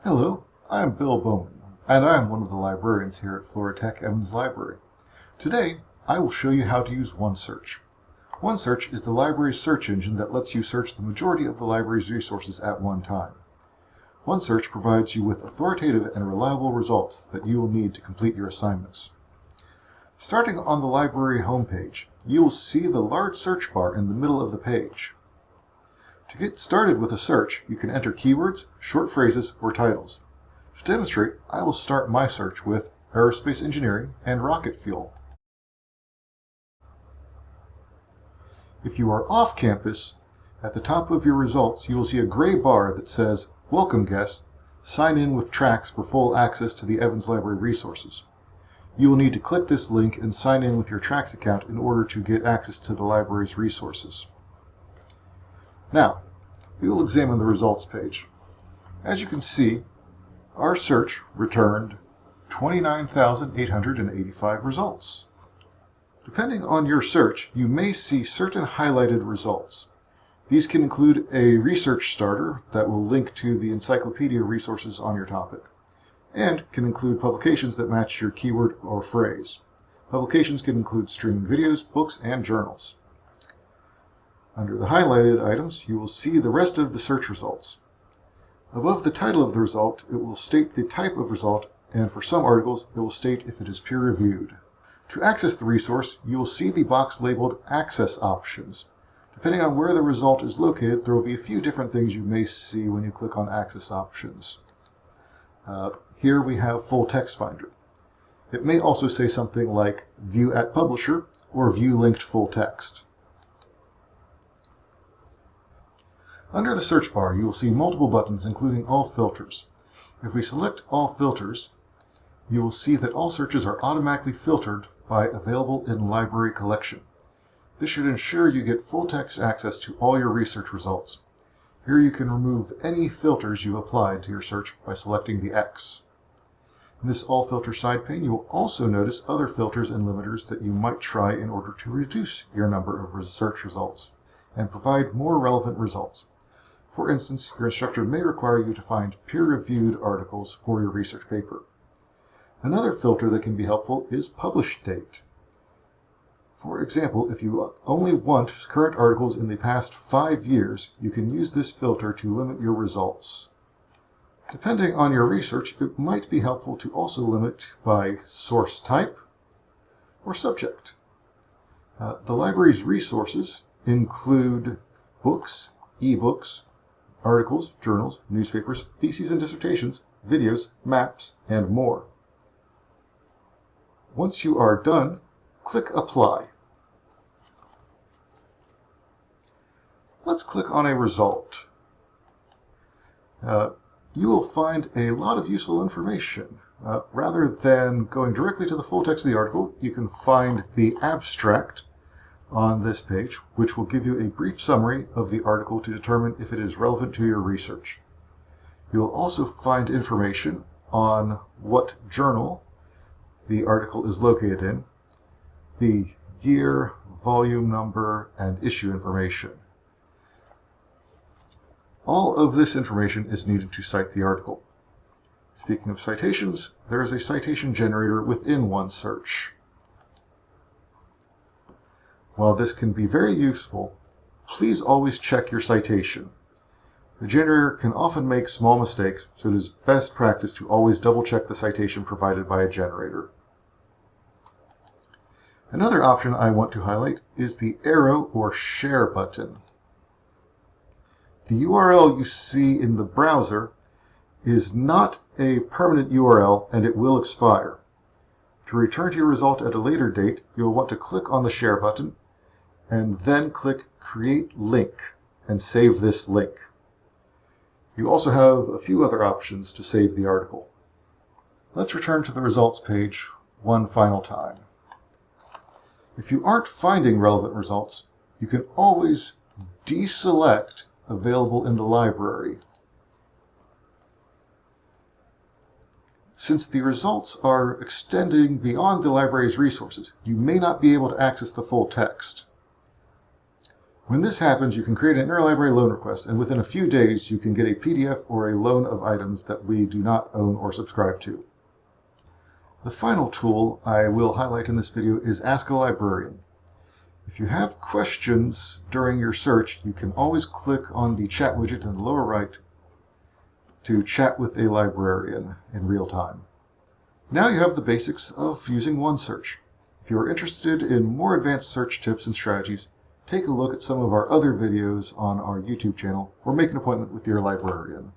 Hello, I'm Bill Bowman, and I'm one of the librarians here at Florida Tech Evans Library. Today, I will show you how to use OneSearch. OneSearch is the library's search engine that lets you search the majority of the library's resources at one time. OneSearch provides you with authoritative and reliable results that you will need to complete your assignments. Starting on the library homepage, you will see the large search bar in the middle of the page. To get started with a search, you can enter keywords, short phrases, or titles. To demonstrate, I will start my search with aerospace engineering and rocket fuel. If you are off campus, at the top of your results, you will see a gray bar that says, "Welcome guests, sign in with Tracks for full access to the Evans Library resources." You will need to click this link and sign in with your Tracks account in order to get access to the library's resources. Now, we will examine the results page. As you can see, our search returned 29,885 results. Depending on your search, you may see certain highlighted results. These can include a research starter that will link to the encyclopedia resources on your topic, and can include publications that match your keyword or phrase. Publications can include streaming videos, books, and journals. Under the highlighted items, you will see the rest of the search results. Above the title of the result, it will state the type of result, and for some articles, it will state if it is peer-reviewed. To access the resource, you will see the box labeled Access Options. Depending on where the result is located, there will be a few different things you may see when you click on Access Options. Here we have Full Text Finder. It may also say something like View at Publisher or View Linked Full Text. Under the search bar, you will see multiple buttons, including all filters. If we select all filters, you will see that all searches are automatically filtered by Available in Library Collection. This should ensure you get full text access to all your research results. Here you can remove any filters you applied to your search by selecting the X. In this All Filter side pane, you will also notice other filters and limiters that you might try in order to reduce your number of search results and provide more relevant results. For instance, your instructor may require you to find peer-reviewed articles for your research paper. Another filter that can be helpful is Publish Date. For example, if you only want current articles in the past 5 years, you can use this filter to limit your results. Depending on your research, it might be helpful to also limit by source type or subject. The library's resources include books, ebooks, articles, journals, newspapers, theses and dissertations, videos, maps, and more. Once you are done, click Apply. Let's click on a result. You will find a lot of useful information. Rather than going directly to the full text of the article, you can find the abstract on this page, which will give you a brief summary of the article to determine if it is relevant to your research. You will also find information on what journal the article is located in, the year, volume number, and issue information. All of this information is needed to cite the article. Speaking of citations, there is a citation generator within OneSearch. While this can be very useful, please always check your citation. The generator can often make small mistakes, so it is best practice to always double-check the citation provided by a generator. Another option I want to highlight is the arrow or share button. The URL you see in the browser is not a permanent URL and it will expire. To return to your result at a later date, you'll want to click on the share button and then click Create Link and save this link. You also have a few other options to save the article. Let's return to the results page one final time. If you aren't finding relevant results, you can always deselect Available in the Library. Since the results are extending beyond the library's resources, you may not be able to access the full text. When this happens, you can create an interlibrary loan request, and within a few days, you can get a PDF or a loan of items that we do not own or subscribe to. The final tool I will highlight in this video is Ask a Librarian. If you have questions during your search, you can always click on the chat widget in the lower right to chat with a librarian in real time. Now you have the basics of using OneSearch. If you are interested in more advanced search tips and strategies, take a look at some of our other videos on our YouTube channel or make an appointment with your librarian.